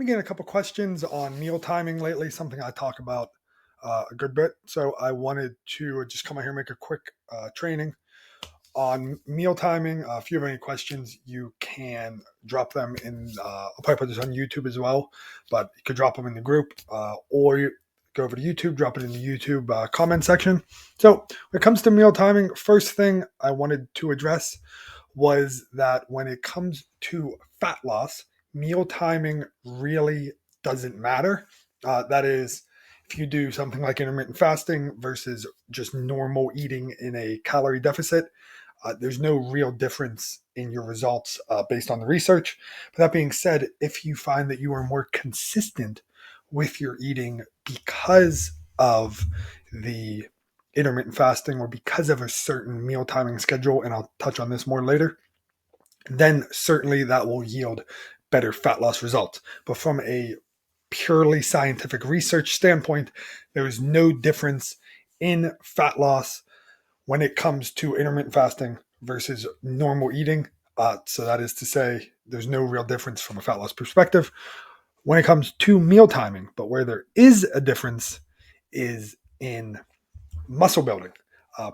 Me getting a couple questions on meal timing lately, something I talk about a good bit. So I wanted to just come out here and make a quick training on meal timing. If you have any questions, you can drop them in. I'll probably put this on YouTube as well, but you could drop them in the group or you go over to YouTube, drop it in the YouTube comment section. So when it comes to meal timing, first thing I wanted to address was that when it comes to fat loss, meal timing really doesn't matter. That is, if you do something like intermittent fasting versus just normal eating in a calorie deficit, there's no real difference in your results based on the research. But that being said, if you find that you are more consistent with your eating because of the intermittent fasting or because of a certain meal timing schedule, and I'll touch on this more later, then certainly that will yield better fat loss results. But from a purely scientific research standpoint, there is no difference in fat loss when it comes to intermittent fasting versus normal eating. So that is to say, there's no real difference from a fat loss perspective when it comes to meal timing. But where there is a difference is in muscle building.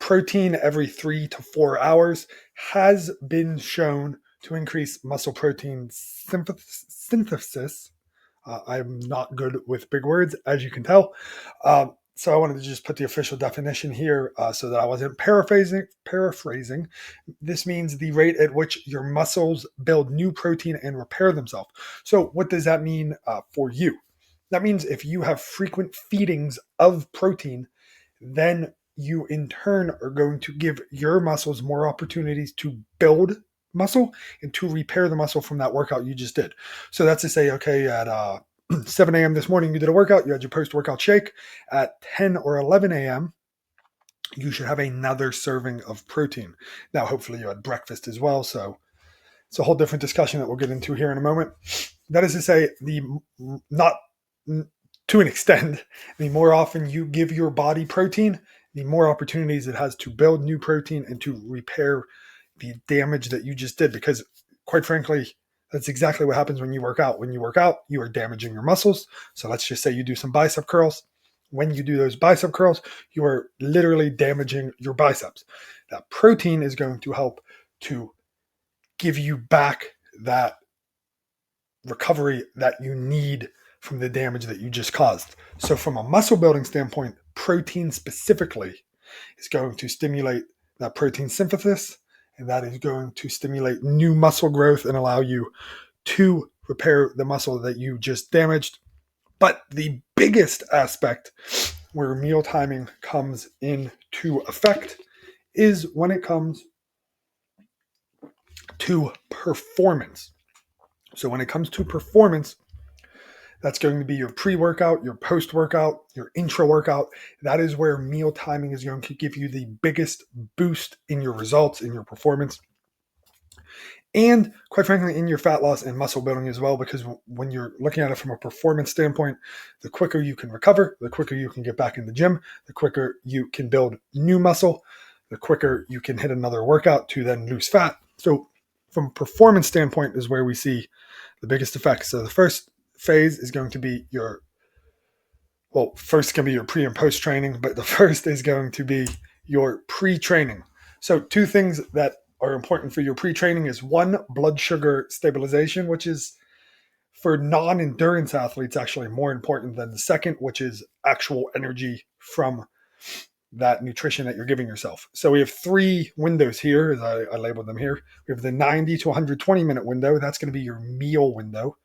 Protein every 3 to 4 hours has been shown to increase muscle protein synthesis. I'm not good with big words, as you can tell. So I wanted to just put the official definition here so that I wasn't paraphrasing. This means the rate at which your muscles build new protein and repair themselves. So what does that mean for you? That means if you have frequent feedings of protein, then you in turn are going to give your muscles more opportunities to build muscle and to repair the muscle from that workout you just did. So that's to say, okay, at 7 a.m. this morning, you did a workout, you had your post workout shake. At 10 or 11 a.m., you should have another serving of protein. Now, hopefully, you had breakfast as well. So it's a whole different discussion that we'll get into here in a moment. That is to say, not to an extent, the more often you give your body protein, the more opportunities it has to build new protein and to repair the damage that you just did. Because quite frankly, that's exactly what happens when you work out. When you work out, you are damaging your muscles. So let's just say you do some bicep curls. When you do those bicep curls, you are literally damaging your biceps. That protein is going to help to give you back that recovery that you need from the damage that you just caused. So from a muscle building standpoint, protein specifically is going to stimulate that protein synthesis, and that is going to stimulate new muscle growth and allow you to repair the muscle that you just damaged. But the biggest aspect where meal timing comes into effect is when it comes to performance. So when it comes to performance, that's going to be your pre-workout, your post-workout, your intra-workout. That is where meal timing is going to give you the biggest boost in your results, in your performance, and quite frankly, in your fat loss and muscle building as well, because when you're looking at it from a performance standpoint, the quicker you can recover, the quicker you can get back in the gym, the quicker you can build new muscle, the quicker you can hit another workout to then lose fat. So from a performance standpoint is where we see the biggest effects. So the first phase is going to be first can be your pre and post training, but the first is going to be your pre-training. So two things that are important for your pre-training is one, blood sugar stabilization, which is for non-endurance athletes actually more important than the second, which is actual energy from that nutrition that you're giving yourself. So we have three windows here, as I labeled them here. We have the 90 to 120 minute window. That's going to be your meal window.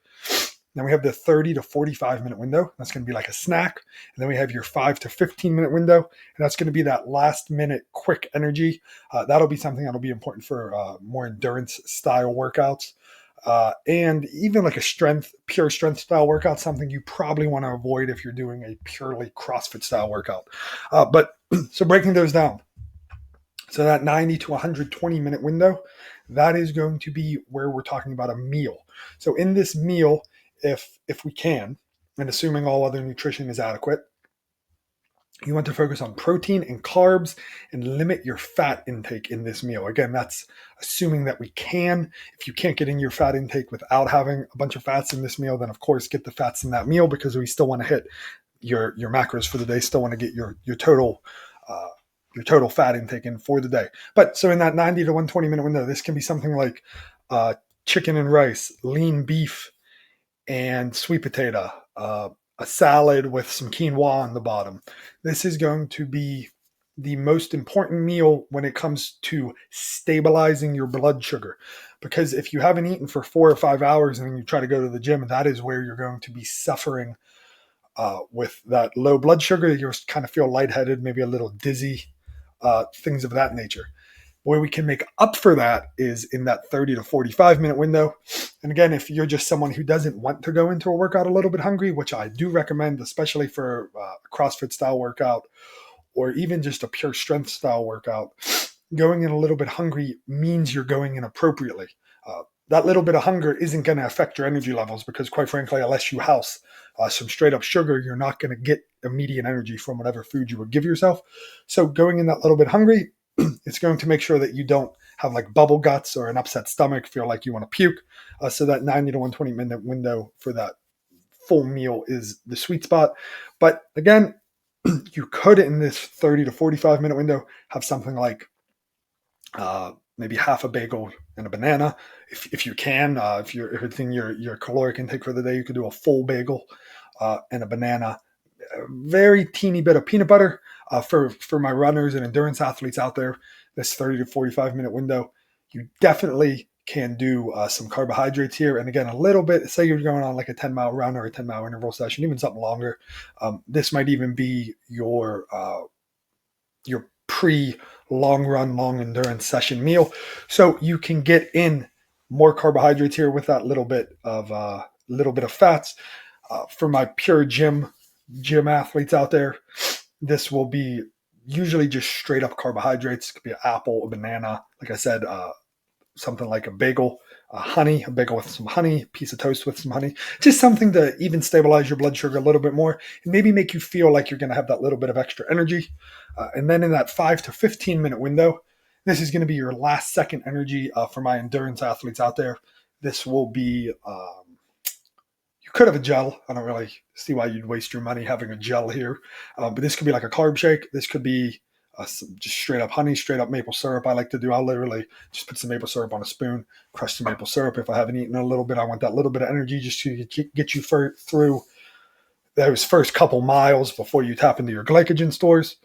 Then we have the 30 to 45 minute window. That's going to be like a snack. And then we have your 5 to 15 minute window. And that's going to be that last minute quick energy. That'll be something that'll be important for more endurance style workouts. And even like pure strength style workout, something you probably want to avoid if you're doing a purely CrossFit style workout. So breaking those down. So that 90 to 120 minute window, that is going to be where we're talking about a meal. So in this meal, if we can, and assuming all other nutrition is adequate, You want to focus on protein and carbs and limit your fat intake in this meal. Again, that's assuming that we can. If you can't get in your fat intake without having a bunch of fats in this meal, then of course get the fats in that meal, because we still want to hit your macros for the day. Still want to get uh, your total fat intake in for the day. But so in that 90 to 120 minute window, this can be something like chicken and rice, lean beef, and sweet potato, a salad with some quinoa on the bottom. This is going to be the most important meal when it comes to stabilizing your blood sugar. Because if you haven't eaten for 4 or 5 hours and then you try to go to the gym, that is where you're going to be suffering with that low blood sugar. You kind of feel lightheaded, maybe a little dizzy, things of that nature. Where we can make up for that is in that 30 to 45 minute window. And again, if you're just someone who doesn't want to go into a workout a little bit hungry, which I do recommend, especially for a CrossFit style workout or even just a pure strength style workout, going in a little bit hungry means you're going in appropriately. That little bit of hunger isn't going to affect your energy levels, because quite frankly, unless you house some straight up sugar, you're not going to get immediate energy from whatever food you would give yourself. So going in that little bit hungry, it's going to make sure that you don't have like bubble guts or an upset stomach, feel like you want to puke. So that 90 to 120 minute window for that full meal is the sweet spot. But again, you could in this 30 to 45 minute window have something like maybe half a bagel and a banana, if you can. If you're hitting your caloric intake for the day, you could do a full bagel and a banana, a very teeny bit of peanut butter. For my runners and endurance athletes out there, this 30 to 45 minute window, you definitely can do some carbohydrates here. And again, a little bit, say you're going on like a 10-mile run or a 10-mile interval session, even something longer. This might even be your pre long run, long endurance session meal. So you can get in more carbohydrates here with that little bit of fats. For my pure gym athletes out there, this will be usually just straight up carbohydrates. It could be an apple, a banana, like I said, something like a bagel, a bagel with some honey, piece of toast with some honey, just something to even stabilize your blood sugar a little bit more and maybe make you feel like you're going to have that little bit of extra energy. And then in that 5 to 15 minute window, this is going to be your last second energy for my endurance athletes out there. This will be, you could have a gel. I don't really see why you'd waste your money having a gel here. But this could be like a carb shake. This could be just straight up honey, straight up maple syrup. I like to do. I'll literally just put some maple syrup on a spoon, crush some maple syrup. If I haven't eaten a little bit, I want that little bit of energy just to get you through those first couple miles before you tap into your glycogen stores.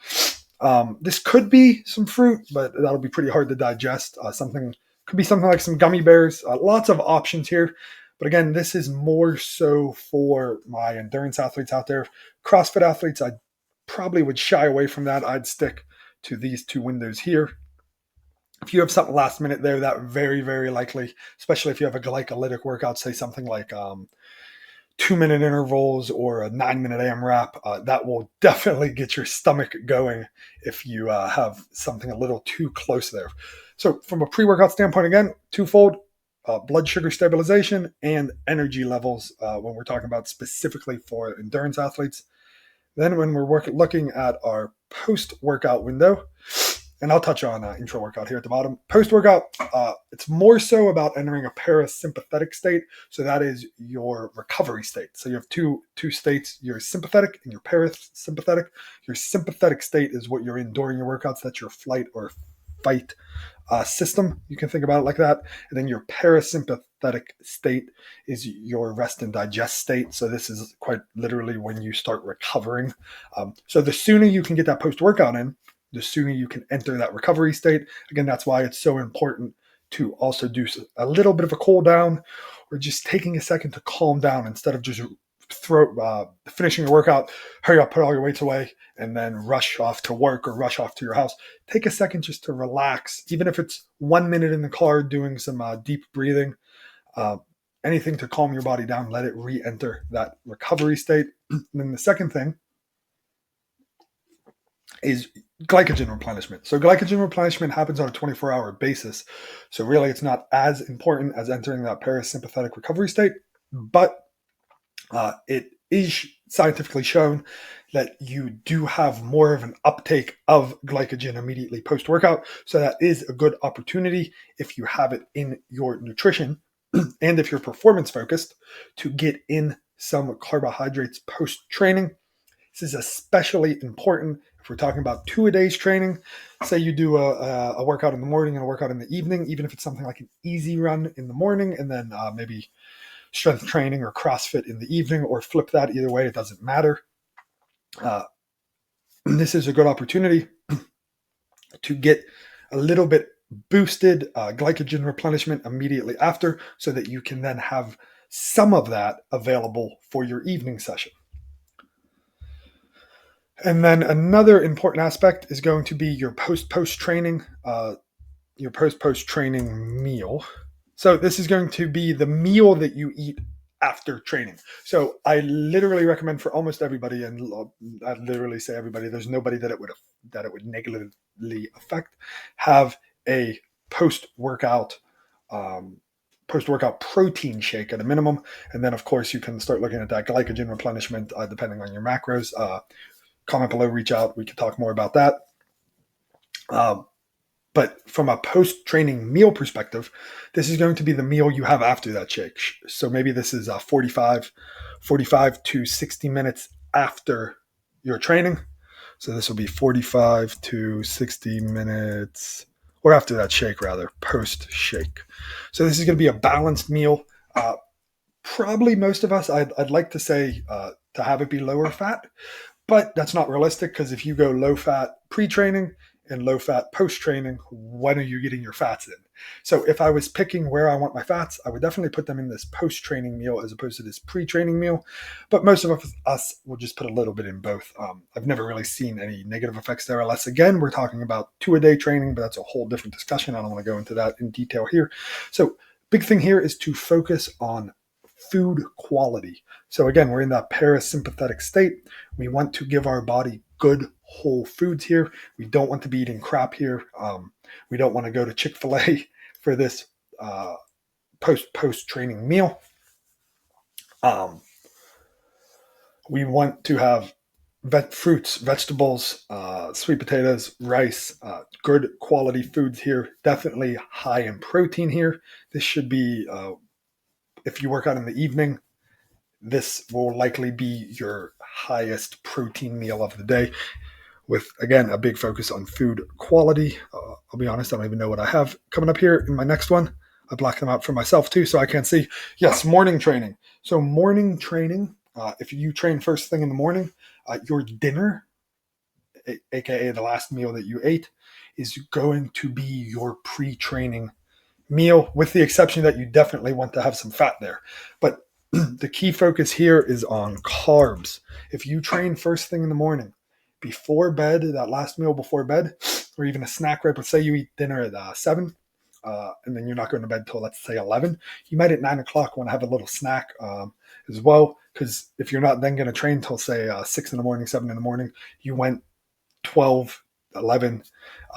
This could be some fruit, but that'll be pretty hard to digest. Could be something like some gummy bears. Lots of options here. But again, this is more so for my endurance athletes out there. CrossFit athletes, I probably would shy away from that. I'd stick to these two windows here. If you have something last minute there, that very, very likely, especially if you have a glycolytic workout, say something like 2-minute intervals or a 9-minute AMRAP, that will definitely get your stomach going if you have something a little too close there. So from a pre-workout standpoint, again, twofold: blood sugar stabilization and energy levels when we're talking about specifically for endurance athletes. Then when we're looking at our post-workout window, and I'll touch on intra-workout here at the bottom. Post-workout, it's more so about entering a parasympathetic state. So that is your recovery state. So you have two states, your sympathetic and your parasympathetic. Your sympathetic state is what you're in during your workouts. That's your flight or fight system. You can think about it like that. And then your parasympathetic state is your rest and digest state. So this is quite literally when you start recovering. So the sooner you can get that post-workout in, the sooner you can enter that recovery state. Again, that's why it's so important to also do a little bit of a cool down, or just taking a second to calm down instead of just finishing your workout, hurry up, put all your weights away, and then rush off to work or rush off to your house. Take a second just to relax, even if it's 1 minute in the car doing some deep breathing, anything to calm your body down, let it re-enter that recovery state. And then the second thing is glycogen replenishment. So glycogen replenishment happens on a 24-hour basis. So really it's not as important as entering that parasympathetic recovery state, but it is scientifically shown that you do have more of an uptake of glycogen immediately post workout. So that is a good opportunity if you have it in your nutrition and if you're performance focused to get in some carbohydrates post training. This is especially important if we're talking about 2-a-days training. Say you do a workout in the morning and a workout in the evening, even if it's something like an easy run in the morning and then maybe strength training or CrossFit in the evening, or flip that. Either way, it doesn't matter. Uh, this is a good opportunity to get a little bit boosted glycogen replenishment immediately after, so that you can then have some of that available for your evening session. And then another important aspect is going to be your post training, training meal. So this is going to be the meal that you eat after training. So I literally recommend for almost everybody, and I literally say everybody, there's nobody that it would negatively affect, have a post workout protein shake at a minimum. And then of course you can start looking at that glycogen replenishment depending on your macros. Comment below, reach out, we could talk more about that. But from a post-training meal perspective, this is going to be the meal you have after that shake. So maybe this is 45 to 60 minutes after your training. So this will be 45 to 60 minutes, or after that shake rather, post-shake. So this is going to be a balanced meal. Probably most of us, I'd like to say to have it be lower fat, but that's not realistic, because if you go low fat pre-training and low fat post-training, when are you getting your fats in? So if I was picking where I want my fats, I would definitely put them in this post-training meal as opposed to this pre-training meal. But most of us will just put a little bit in both. I've never really seen any negative effects there, unless again, we're talking about 2-a-day training, but that's a whole different discussion. I don't want to go into that in detail here. So big thing here is to focus on food quality. So again, we're in that parasympathetic state. We want to give our body good whole foods here. We don't want to be eating crap here. We don't want to go to Chick-fil-A for this post training meal. We want to have fruits, vegetables, sweet potatoes, rice, good quality foods here. Definitely high in protein here. This should be, if you work out in the evening, this will likely be your highest protein meal of the day, with, again, a big focus on food quality. I'll be honest, I don't even know what I have coming up here in my next one. I blacked them out for myself too, so I can't see. Yes, morning training. So morning training, if you train first thing in the morning, your dinner, aka the last meal that you ate, is going to be your pre-training meal, with the exception that you definitely want to have some fat there. But the key focus here is on carbs. If you train first thing in the morning, before bed, that last meal before bed, or even a snack right, but say you eat dinner at 7, and then you're not going to bed till, let's say, 11, you might at 9 o'clock want to have a little snack as well, because if you're not then going to train till, say, 6 in the morning, 7 in the morning, you went 12, 11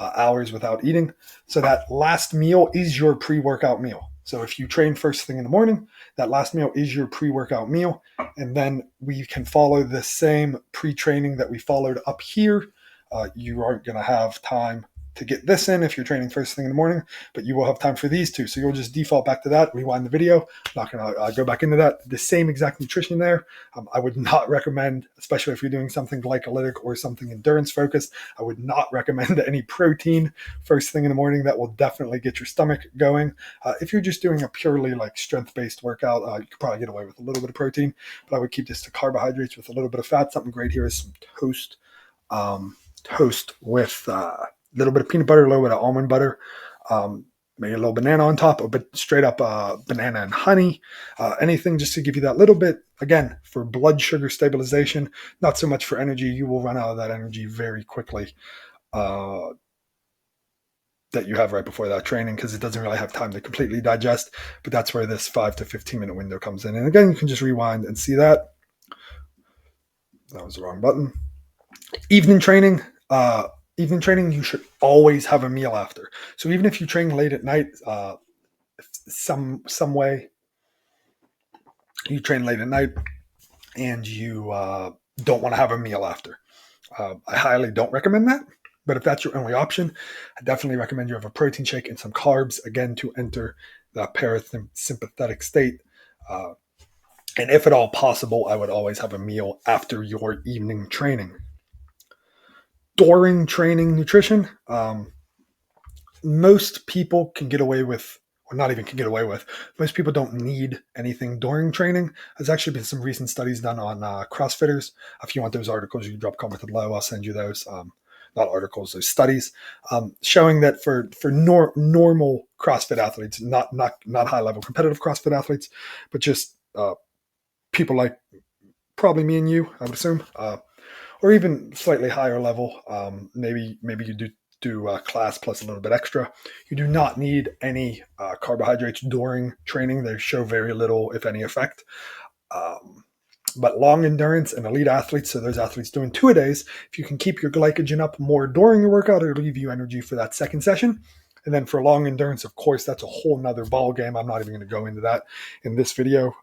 hours without eating. So that last meal is your pre-workout meal. So if you train first thing in the morning, that last meal is your pre-workout meal. And then we can follow the same pre-training that we followed up here. You aren't going to have time to get this in if you're training first thing in the morning, but you will have time for these two. So you'll just default back to that, rewind the video. I'm not going to go back into that. The same exact nutrition there. I would not recommend, especially if you're doing something glycolytic or something endurance focused, I would not recommend any protein first thing in the morning. That will definitely get your stomach going. If you're just doing a purely like strength-based workout, you could probably get away with a little bit of protein, but I would keep this to carbohydrates with a little bit of fat. Something great here is some toast. Toast with little bit of peanut butter, a little bit of almond butter, maybe a little banana on top, but straight up banana and honey, anything just to give you that little bit, again, for blood sugar stabilization, not so much for energy. You will run out of that energy very quickly that you have right before that training, because it doesn't really have time to completely digest, but that's where this 5 to 15 minute window comes in. And again, you can just rewind and see that. That was the wrong button. Evening training, you should always have a meal after. So even if you train late at night, some way you train late at night and you don't want to have a meal after. I highly don't recommend that. But if that's your only option, I definitely recommend you have a protein shake and some carbs, again, to enter that parasympathetic state. Uh, and if at all possible, I would always have a meal after your evening training. During training nutrition, most people can get away with, or not even can get away with, most people don't need anything during training. There's actually been some recent studies done on CrossFitters. If you want those articles, you can drop a comment below. I'll send you those. Not articles, those studies showing that for normal CrossFit athletes, not high level competitive CrossFit athletes, but just people like probably me and you, I would assume, or even slightly higher level. Maybe you do class plus a little bit extra. You do not need any carbohydrates during training. They show very little, if any, effect. But long endurance and elite athletes, so those athletes doing 2-a-days, if you can keep your glycogen up more during your workout, it'll give you energy for that second session. And then for long endurance, of course, that's a whole nother ball game. I'm not even going to go into that in this video.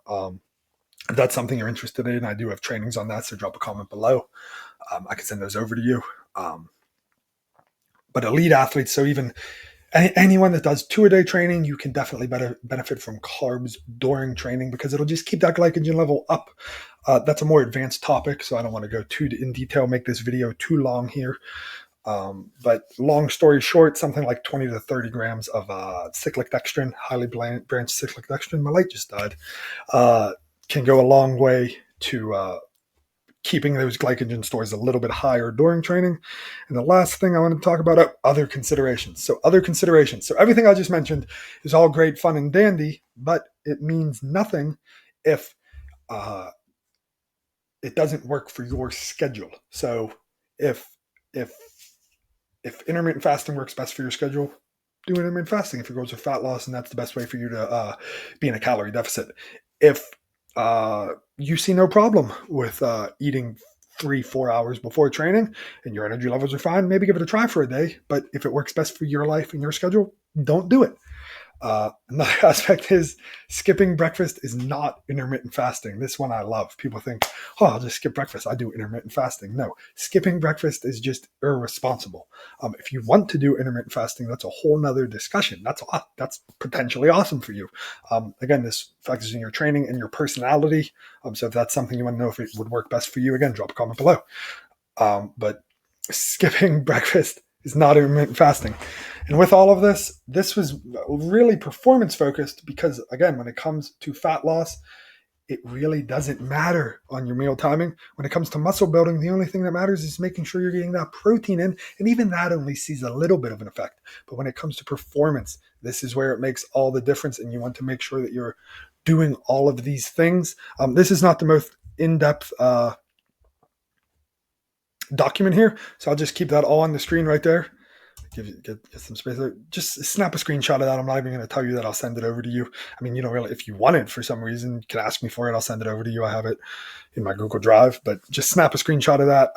If that's something you're interested in, I do have trainings on that, so drop a comment below. I can send those over to you. But elite athletes, so even anyone that does 2-a-day training, you can definitely benefit from carbs during training because it'll just keep that glycogen level up. That's a more advanced topic, so I don't want to go too in detail, make this video too long here. But long story short, something like 20 to 30 grams of cyclic dextrin, highly branched cyclic dextrin, my light just died, can go a long way to keeping those glycogen stores a little bit higher during training. And the last thing I want to talk about are other considerations. So everything I just mentioned is all great fun and dandy, but it means nothing if it doesn't work for your schedule. So if intermittent fasting works best for your schedule, do intermittent fasting if your goals are fat loss, and that's the best way for you to be in a calorie deficit. If you see no problem with eating 3-4 hours before training and your energy levels are fine, maybe give it a try for a day. But if it works best for your life and your schedule, don't do it. Another aspect is skipping breakfast is not intermittent fasting. This one I love. People think, oh, I'll just skip breakfast. I do intermittent fasting. No, skipping breakfast is just irresponsible. If you want to do intermittent fasting, that's a whole nother discussion. That's potentially awesome for you. Again, this factors in your training and your personality. So if that's something you want to know if it would work best for you, again, drop a comment below. But skipping breakfast is not intermittent fasting. And with all of this was really performance focused because, again, when it comes to fat loss, it really doesn't matter on your meal timing. When it comes to muscle building, the only thing that matters is making sure you're getting that protein in. And even that only sees a little bit of an effect. But when it comes to performance, this is where it makes all the difference. And you want to make sure that you're doing all of these things. This is not the most in-depth document here. So I'll just keep that all on the screen right there. Get some space there. Just snap a screenshot of that. I'm not even going to tell you that I'll send it over to you. I mean, you don't really, if you want it for some reason, you can ask me for it. I'll send it over to you. I have it in my Google Drive, but just snap a screenshot of that.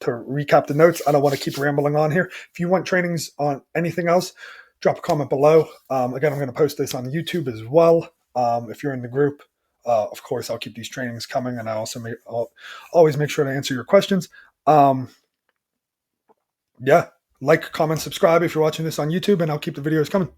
To recap the notes, I don't want to keep rambling on here. If you want trainings on anything else, drop a comment below. Again, I'm going to post this on YouTube as well. If you're in the group, of course, I'll keep these trainings coming, and I'll always make sure to answer your questions. Yeah. Like, comment, subscribe if you're watching this on YouTube, and I'll keep the videos coming.